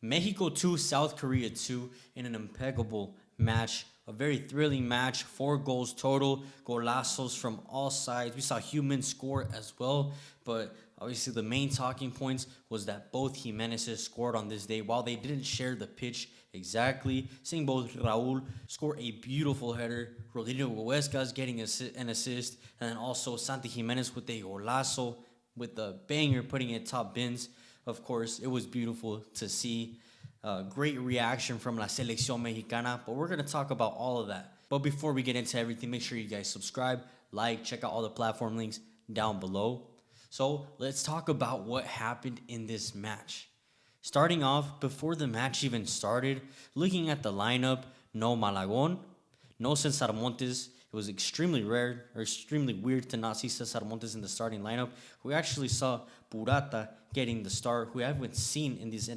Mexico 2, South Korea 2 in an impeccable match. A very thrilling match. 4 goals total. Golazos from all sides. We saw humans score as well. But obviously the main talking points was that both Jimenezes scored on this day. While they didn't share the pitch exactly, seeing both Raul score a beautiful header. Rodrigo Huescas getting an assist. And then also Santi Jimenez with a golazo, with the banger, putting it top bins. Of course, it was beautiful to see. Great reaction from La Selección Mexicana, but we're going to talk about all of that. But before we get into everything, make sure you guys subscribe, like, check out all the platform links down below. So let's talk about what happened in this match. Starting off, before the match even started, looking at the lineup, no Malagon, no Cesar Montes. It was extremely rare or extremely weird to not see Cesar Montes in the starting lineup. We actually saw Purata getting the start, who I haven't seen in this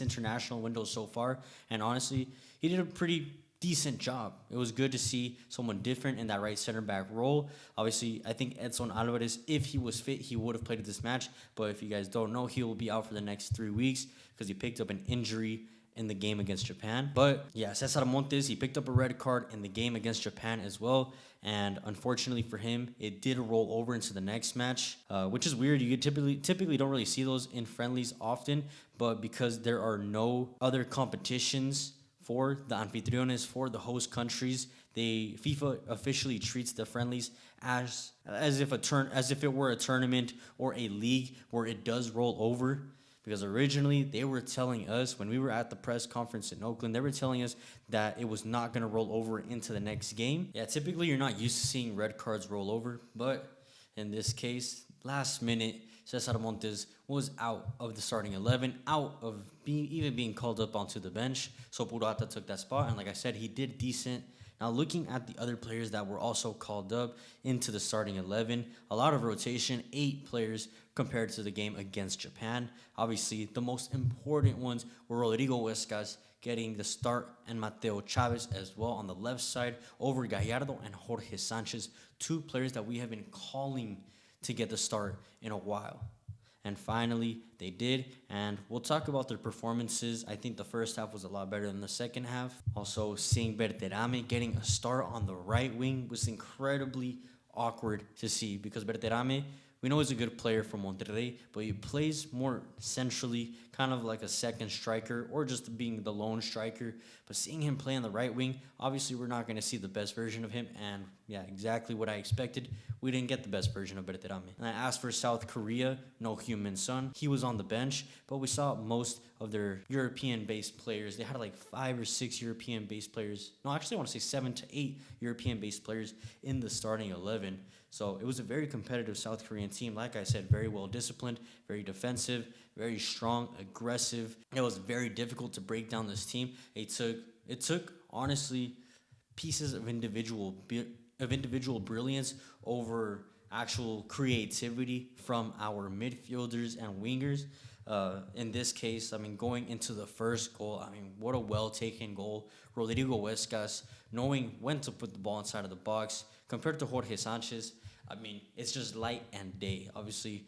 international window so far. And honestly, he did a pretty decent job. It was good to see someone different in that right center back role. Obviously, I think Edson Alvarez, if he was fit, he would have played this match. But if you guys don't know, he will be out for the next 3 weeks because he picked up an injury in the game against Japan. But yeah, Cesar Montes, he picked up a red card in the game against Japan as well. And unfortunately for him, it did roll over into the next match, which is weird. You typically don't really see those in friendlies often, but because there are no other competitions for the anfitriones, for the host countries, FIFA officially treats the friendlies as if it were a tournament or a league where it does roll over. Because originally they were telling us, when we were at the press conference in Oakland, they were telling us that it was not going to roll over into the next game. Yeah, typically you're not used to seeing red cards roll over, but in this case, last minute, Cesar Montes was out of the starting 11, out of even being called up onto the bench. So Purata took that spot, and like I said, he did decent. Now, looking at the other players that were also called up into the starting 11, a lot of rotation, 8 players compared to the game against Japan. Obviously, the most important ones were Rodrigo Huescas getting the start and Mateo Chavez as well on the left side over Gallardo and Jorge Sanchez, 2 players that we have been calling to get the start in a while. And finally, they did, and we'll talk about their performances. I think the first half was a lot better than the second half. Also, seeing Berterame getting a start on the right wing was incredibly awkward to see because Berterame, we know he's a good player from Monterrey, but he plays more centrally, kind of like a second striker or just being the lone striker. But seeing him play on the right wing, obviously we're not going to see the best version of him. And yeah, exactly what I expected. We didn't get the best version of Berterame. And as for South Korea, no Heung-min Son. He was on the bench, but we saw most of their European-based players. They had like 5 or 6 European-based players. No, actually I want to say 7 to 8 European-based players in the starting 11. So it was a very competitive South Korean team. Like I said, very well disciplined, very defensive, very strong, aggressive. It was very difficult to break down this team. It took honestly pieces of individual brilliance over actual creativity from our midfielders and wingers. In this case, I mean, going into the first goal, I mean, what a well-taken goal. Rodrigo Huescas knowing when to put the ball inside of the box. Compared to Jorge Sanchez, I mean, it's just light and day. Obviously,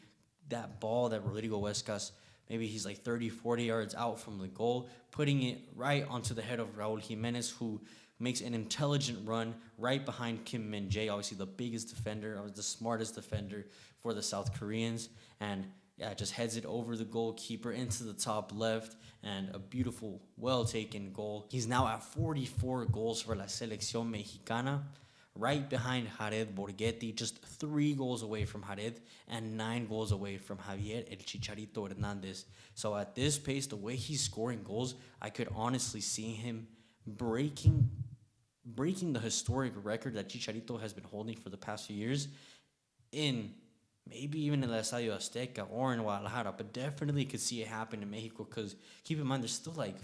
that ball that Rodrigo Huescas, maybe he's like 30, 40 yards out from the goal, putting it right onto the head of Raul Jimenez, who makes an intelligent run right behind Kim Min-jae, obviously the biggest defender, or the smartest defender for the South Koreans. And yeah, just heads it over the goalkeeper into the top left, and a beautiful, well-taken goal. He's now at 44 goals for La Selección Mexicana, right behind Jared Borghetti, just 3 goals away from Jared and 9 goals away from Javier El Chicharito Hernandez. So at this pace, the way he's scoring goals, I could honestly see him breaking the historic record that Chicharito has been holding for the past few years in maybe even in El Estadio Azteca or in Guadalajara, but definitely could see it happen in Mexico because keep in mind, there's still like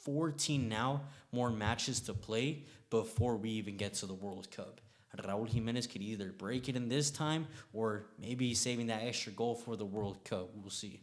14 now more matches to play before we even get to the World Cup. Raul Jimenez could either break it in this time or maybe saving that extra goal for the World Cup. We'll see.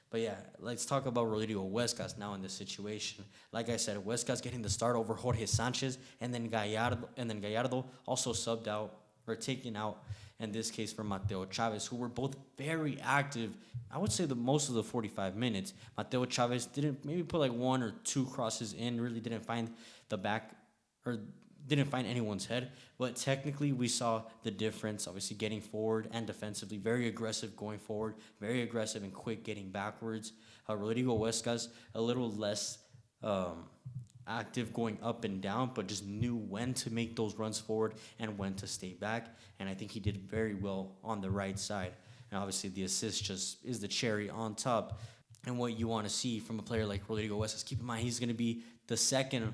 But yeah, let's talk about Rodrigo Huescas now in this situation. Like I said, Huescas getting the start over Jorge Sanchez, and then Gallardo also subbed out or taken out in this case for Mateo Chavez, who were both very active. I would say the most of the 45 minutes. Mateo Chavez didn't maybe put like one or two crosses in, really didn't find the back or didn't find anyone's head, but technically we saw the difference, obviously getting forward and defensively, very aggressive going forward, very aggressive and quick getting backwards. Rodrigo Huescas, a little less active going up and down, but just knew when to make those runs forward and when to stay back, and I think he did very well on the right side. And obviously the assist just is the cherry on top, and what you want to see from a player like Rodrigo Huescas. Keep in mind, he's going to be the second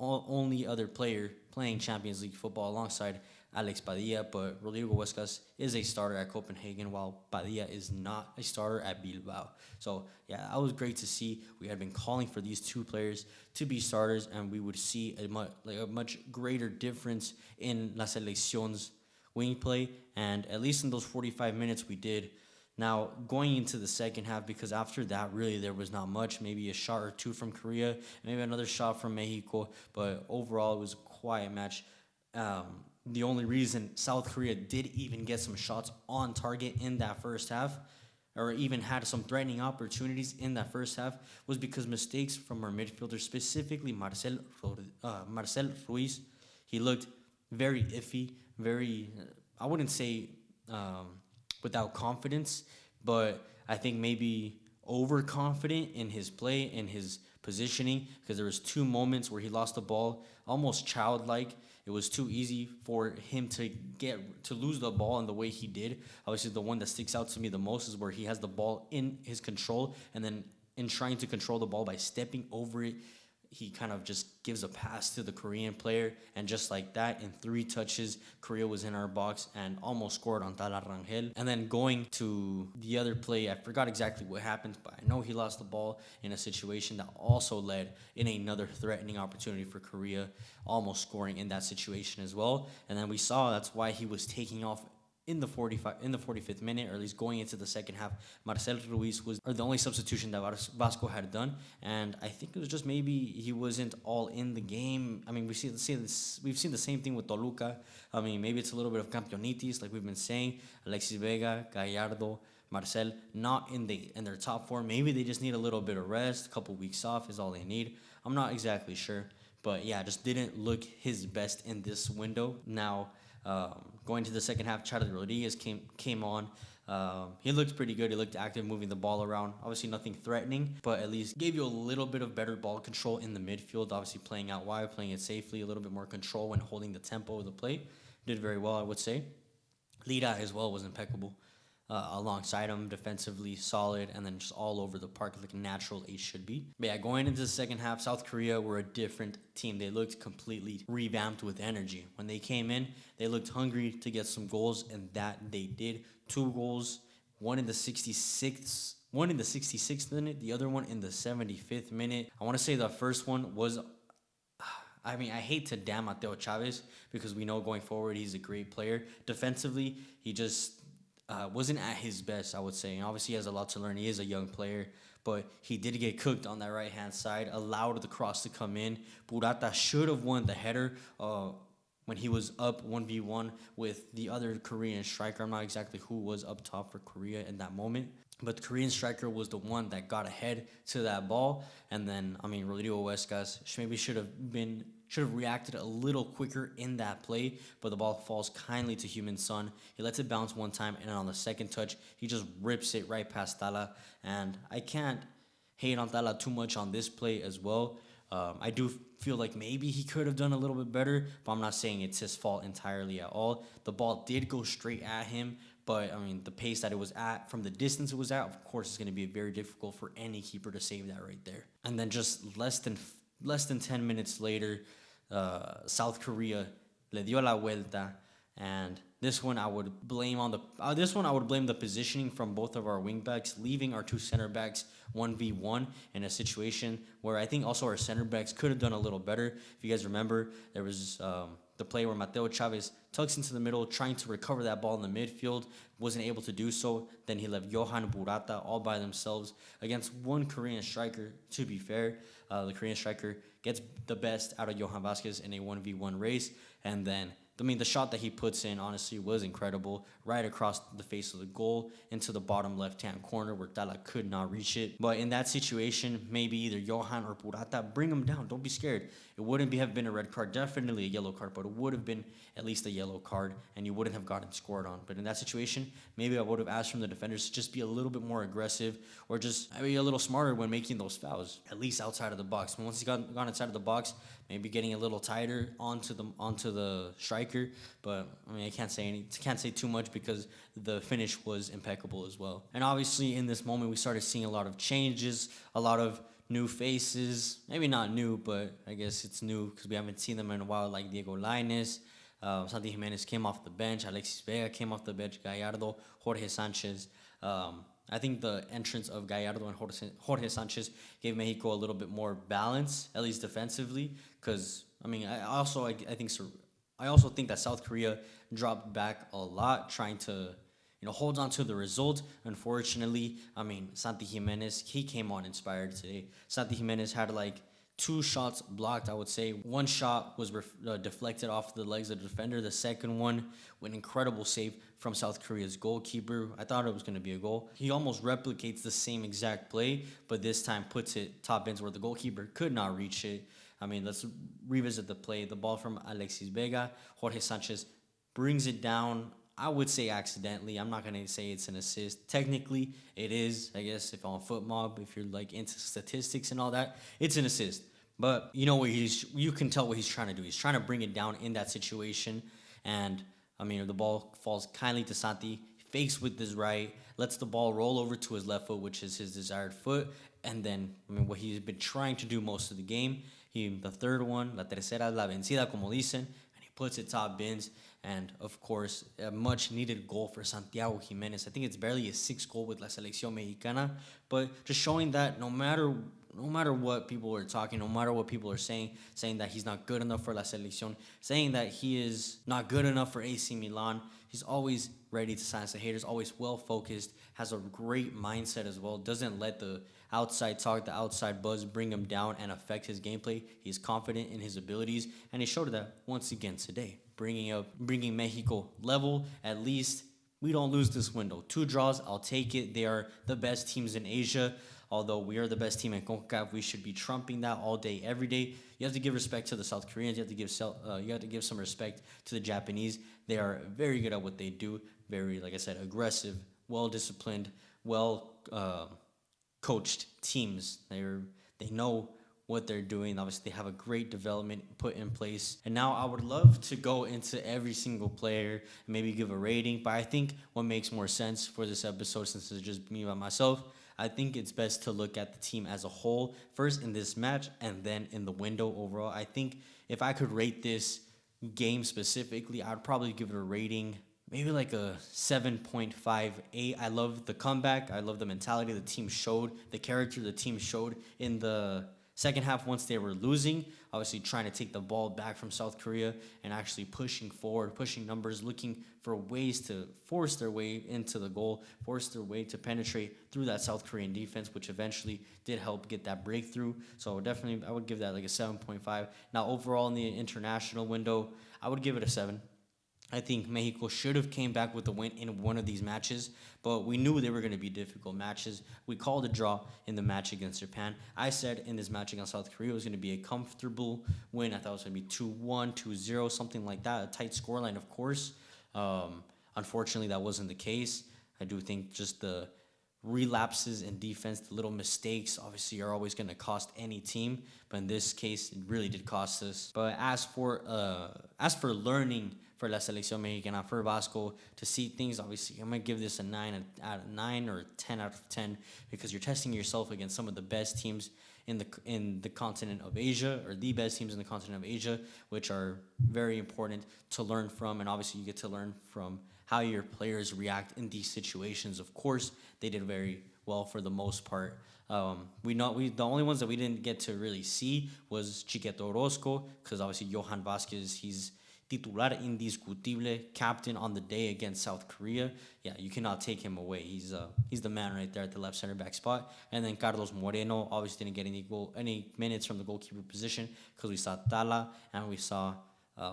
only other player playing Champions League football alongside Alex Padilla, but Rodrigo Huescas is a starter at Copenhagen, while Padilla is not a starter at Bilbao. So, yeah, that was great to see. We had been calling for these two players to be starters, and we would see a much greater difference in La Seleccion's wing play, and at least in those 45 minutes we did. Now, going into the second half, because after that, really, there was not much. Maybe a shot or two from Korea, maybe another shot from Mexico, but overall, it was a quiet match. The only reason South Korea did even get some shots on target in that first half, or even had some threatening opportunities in that first half, was because mistakes from our midfielders, specifically Marcel Ruiz. He looked very iffy, very, I wouldn't say without confidence, but I think maybe overconfident in his play, in his positioning, because there was two moments where he lost the ball, almost childlike. It was too easy for him to lose the ball in the way he did. Obviously, the one that sticks out to me the most is where he has the ball in his control, and then in trying to control the ball by stepping over it, he kind of just gives a pass to the Korean player, and just like that, in 3 touches, Korea was in our box and almost scored on Tala Rangel. And then going to the other play, I forgot exactly what happened, but I know he lost the ball in a situation that also led in another threatening opportunity for Korea, almost scoring in that situation as well. And then we saw that's why he was taking off in the 45th minute, or at least going into the second half. Marcel Ruiz was the only substitution that Vasco had done, and I think it was just maybe he wasn't all in the game. I mean, we've seen the same thing with Toluca. I mean, maybe it's a little bit of campeonitis, like we've been saying. Alexis Vega, Gallardo, Marcel, not in their top form. Maybe they just need a little bit of rest, a couple weeks off is all they need. I'm not exactly sure, but yeah, just didn't look his best in this window. Now, going to the second half, Chad Rodriguez came on. He looked pretty good. He looked active, moving the ball around. Obviously nothing threatening, but at least gave you a little bit of better ball control in the midfield. Obviously playing out wide, playing it safely, a little bit more control when holding the tempo of the play. Did very well, I would say. Lira as well was impeccable. Alongside him, defensively solid, and then just all over the park like a natural ace should be. But yeah, going into the second half, South Korea were a different team. They looked completely revamped with energy. When they came in, they looked hungry to get some goals, and that they did. 2 goals, one in the 66th minute, the other one in the 75th minute. I want to say the first one was, I mean, I hate to damn Mateo Chavez, because we know going forward he's a great player. Defensively, he just wasn't at his best, I would say. And obviously he has a lot to learn. He is a young player, but he did get cooked on that right-hand side, allowed the cross to come in. Purata should have won the header when he was up 1v1 with the other Korean striker. I'm not exactly who was up top for Korea in that moment, but the Korean striker was the one that got ahead to that ball. And then, I mean, Rodrigo Huescas maybe should have reacted a little quicker in that play, but the ball falls kindly to Human Son. He lets it bounce one time, and then on the second touch, he just rips it right past Tala. And I can't hate on Tala too much on this play as well. I do feel like maybe he could have done a little bit better, but I'm not saying it's his fault entirely at all. The ball did go straight at him, but I mean, the pace that it was at, from the distance it was at, of course, it's going to be very difficult for any keeper to save that right there. And then just less than 10 minutes later, South Korea le dio la vuelta, and this one I would blame the positioning from both of our wingbacks, leaving our 2 center backs 1v1 in a situation where I think also our center backs could have done a little better. If you guys remember, there was the play where Mateo Chavez tucks into the middle, trying to recover that ball in the midfield, wasn't able to do so. Then he left Johan Burata all by themselves against one Korean striker. To be fair, the Korean striker gets the best out of Johan Vasquez in a 1v1 race, and then the shot that he puts in, honestly, was incredible. Right across the face of the goal into the bottom left-hand corner where Tala could not reach it. But in that situation, maybe either Johan or Purata, bring him down. Don't be scared. It wouldn't have been a red card, definitely a yellow card, but it would have been at least a yellow card, and you wouldn't have gotten scored on. But in that situation, maybe I would have asked from the defenders to just be a little bit more aggressive or just be a little smarter when making those fouls, at least outside of the box. And once he got inside of the box, maybe getting a little tighter onto the striker. But I can't say too much because the finish was impeccable as well. And obviously in this moment we started seeing a lot of changes, a lot of new faces. Maybe not new, but I guess it's new because we haven't seen them in a while, like Diego Lainez. Santi Jimenez came off the bench. Alexis Vega came off the bench. Gallardo, Jorge Sanchez. I think the entrance of Gallardo and Jorge Sanchez gave Mexico a little bit more balance, at least defensively. Because I also think that South Korea dropped back a lot, trying to hold on to the result. Unfortunately, Santi Jimenez, he came on inspired today. Santi Jimenez had like 2 shots blocked, I would say. One shot was deflected off the legs of the defender. The second one, an incredible save from South Korea's goalkeeper. I thought it was going to be a goal. He almost replicates the same exact play, but this time puts it top ends where the goalkeeper could not reach it. Let's revisit the play. The ball from Alexis Vega. Jorge Sanchez brings it down, I would say accidentally. I'm not going to say it's an assist. Technically, it is, I guess, if on Foot Mob, if you're like into statistics and all that, it's an assist. But you can tell what he's trying to do. He's trying to bring it down in that situation. And, the ball falls kindly to Santi, fakes with his right, lets the ball roll over to his left foot, which is his desired foot. And then, what he's been trying to do most of the game, the third one, la tercera, la vencida, como dicen, and he puts it top bins. And, of course, a much-needed goal for Santiago Jimenez. I think it's barely a 6th goal with La Selección Mexicana, but just showing that no matter what people are talking, no matter what people are saying that he's not good enough for La Selección, saying that he is not good enough for AC Milan, he's always ready to silence the haters, always well-focused, has a great mindset as well, doesn't let the outside talk, the outside buzz bring him down and affect his gameplay. He's confident in his abilities, and he showed that once again today. Bringing Mexico level. At least we don't lose this window. 2 draws, I'll take it. They are the best teams in Asia. Although we are the best team in CONCACAF, we should be trumping that all day, every day. You have to give respect to the South Koreans. You have to give some respect to the Japanese. They are very good at what they do. Very, like I said, aggressive, well-disciplined, coached teams. They know what they're doing. Obviously, they have a great development put in place. And now I would love to go into every single player and maybe give a rating. But I think what makes more sense for this episode, since it's just me by myself, I think it's best to look at the team as a whole, first in this match and then in the window overall. I think if I could rate this game specifically, I'd probably give it a rating maybe like a 7.58. I love the comeback. I love the mentality the team showed, the character the team showed in the second half once they were losing, obviously trying to take the ball back from South Korea and actually pushing forward, pushing numbers, looking for ways to force their way into the goal, force their way to penetrate through that South Korean defense, which eventually did help get that breakthrough. So I would give that like a 7.5. Now, overall in the international window, I would give it a 7. I think Mexico should have came back with a win in one of these matches, but we knew they were going to be difficult matches. We called a draw in the match against Japan. I said in this match against South Korea it was going to be a comfortable win. I thought it was going to be 2-1, 2-0, something like that, a tight scoreline, of course. Unfortunately, that wasn't the case. I do think just the relapses in defense, the little mistakes, obviously are always going to cost any team, but in this case, it really did cost us. But as for learning for La Selección Mexicana, for Vasco, to see things, obviously, I'm going to give this a 9 out of 9 or 10 out of 10 because you're testing yourself against some of the best teams in the continent of Asia, or the best teams in the continent of Asia, which are very important to learn from, and obviously you get to learn from how your players react in these situations. Of course, they did very well for the most part. The only ones that we didn't get to really see was Chiquete Orozco, because obviously Johan Vázquez, he's titular indiscutible, captain on the day against South Korea. Yeah, you cannot take him away. He's the man right there at the left center back spot. And then Carlos Moreno obviously didn't get any minutes from the goalkeeper position because we saw Tala and we saw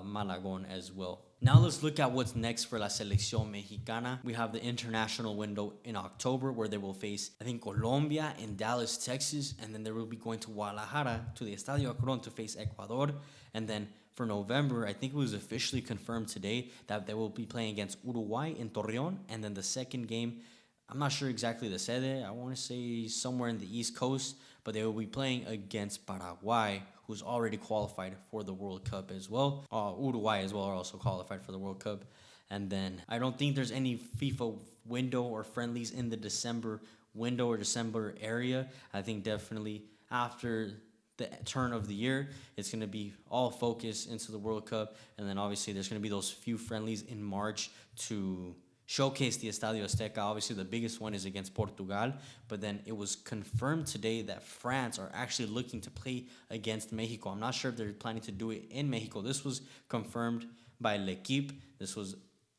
Malagon as well. Now let's look at what's next for La Selección Mexicana. We have the international window in October where they will face, I think, Colombia in Dallas, Texas, and then they will be going to Guadalajara to the Estadio Akron to face Ecuador. And then for November, I think it was officially confirmed today that they will be playing against Uruguay in Torreon, and then the second game, I'm not sure exactly the sede. I want to say somewhere in the East Coast, but they will be playing against Paraguay, who's already qualified for the World Cup as well. Uruguay as well are also qualified for the World Cup. And then I don't think there's any FIFA window or friendlies in the December window or December area. I think definitely after the turn of the year, it's going to be all focused into the World Cup. And then obviously there's going to be those few friendlies in March to showcase the Estadio Azteca. Obviously, the biggest one is against Portugal, but then it was confirmed today that France are actually looking to play against Mexico. I'm not sure if they're planning to do it in Mexico. This was confirmed by L'Equipe. This was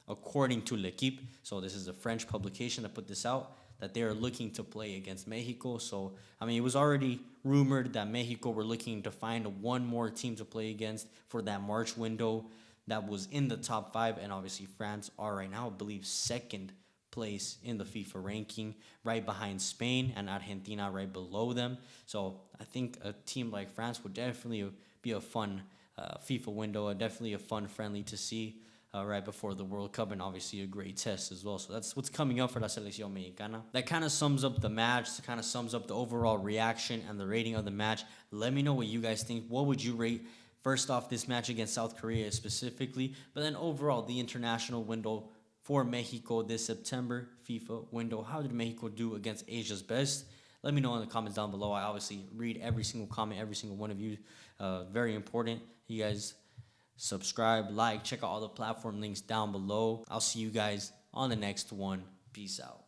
according to L'Equipe. So this is a French publication that put this out, that they are looking to play against Mexico. So, I mean, it was already rumored that Mexico were looking to find one more team to play against for that March window that was in the top 5, and obviously France are right now, I believe, second place in the FIFA ranking, right behind Spain, and Argentina right below them. So I think a team like France would definitely be a fun FIFA window, definitely a fun friendly to see right before the World Cup, and obviously a great test as well. So that's what's coming up for La Selección Mexicana. That kind of sums up the match, that kind of sums up the overall reaction and the rating of the match. Let me know what you guys think. What would you rate first off this match against South Korea specifically, but then overall the international window for Mexico this September FIFA window? How did Mexico do against Asia's best? Let me know in the comments down below. I obviously read every single comment, every single one of you. Very important. You guys subscribe, like, check out all the platform links down below. I'll see you guys on the next one. Peace out.